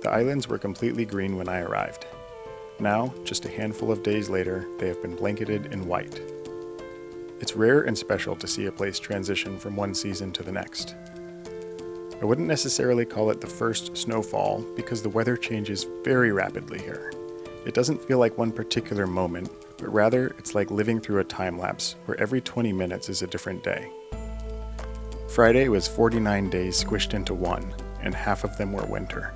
The islands were completely green when I arrived. Now, just a handful of days later, they have been blanketed in white. It's rare and special to see a place transition from one season to the next. I wouldn't necessarily call it the first snowfall because the weather changes very rapidly here. It doesn't feel like one particular moment, but rather it's like living through a time lapse where every 20 minutes is a different day. Friday was 49 days squished into one, and half of them were winter.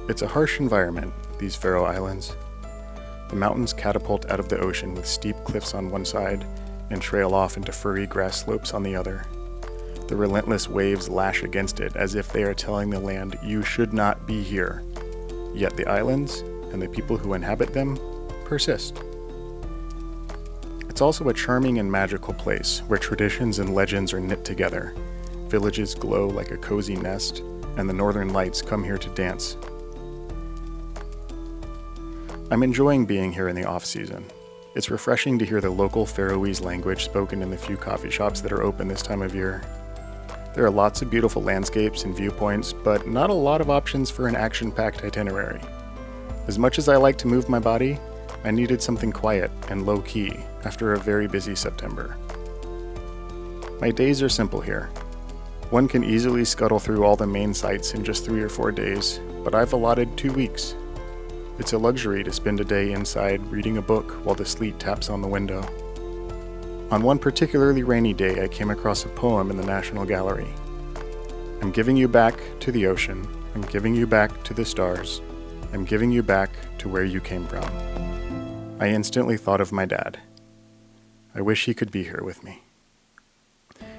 It's a harsh environment, these Faroe Islands. The mountains catapult out of the ocean with steep cliffs on one side and trail off into furry grass slopes on the other. The relentless waves lash against it as if they are telling the land, you should not be here. Yet the islands, and the people who inhabit them, persist. It's also a charming and magical place where traditions and legends are knit together. Villages glow like a cozy nest, and the northern lights come here to dance. I'm enjoying being here in the off-season. It's refreshing to hear the local Faroese language spoken in the few coffee shops that are open this time of year. There are lots of beautiful landscapes and viewpoints, but not a lot of options for an action-packed itinerary. As much as I like to move my body, I needed something quiet and low-key after a very busy September. My days are simple here. One can easily scuttle through all the main sites in just 3 or 4 days, but I've allotted 2 weeks. It's a luxury to spend a day inside reading a book while the sleet taps on the window. On one particularly rainy day, I came across a poem in the National Gallery. I'm giving you back to the ocean. I'm giving you back to the stars. I'm giving you back to where you came from. I instantly thought of my dad. I wish he could be here with me.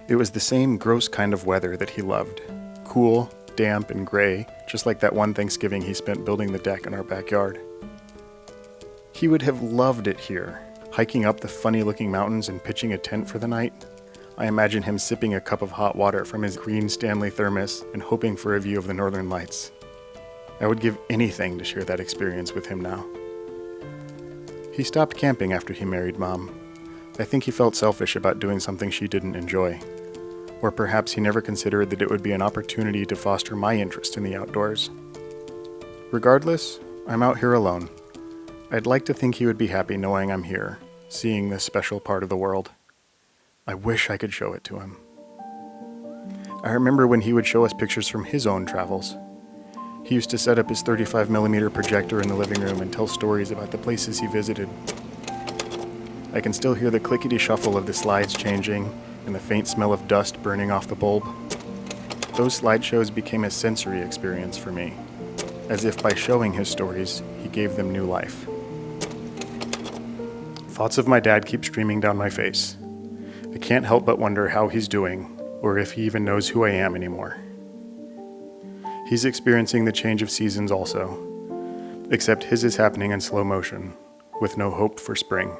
It was the same gross kind of weather that he loved. Cool, damp, and gray, just like that one Thanksgiving he spent building the deck in our backyard. He would have loved it here, hiking up the funny-looking mountains and pitching a tent for the night. I imagine him sipping a cup of hot water from his green Stanley thermos and hoping for a view of the northern lights. I would give anything to share that experience with him now. He stopped camping after he married Mom. I think he felt selfish about doing something she didn't enjoy. Or perhaps he never considered that it would be an opportunity to foster my interest in the outdoors. Regardless, I'm out here alone. I'd like to think he would be happy knowing I'm here, seeing this special part of the world. I wish I could show it to him. I remember when he would show us pictures from his own travels. He used to set up his 35mm projector in the living room and tell stories about the places he visited. I can still hear the clickety shuffle of the slides changing and the faint smell of dust burning off the bulb. Those slideshows became a sensory experience for me, as if by showing his stories, he gave them new life. Thoughts of my dad keep streaming down my face. I can't help but wonder how he's doing, or if he even knows who I am anymore. He's experiencing the change of seasons also, except his is happening in slow motion, with no hope for spring.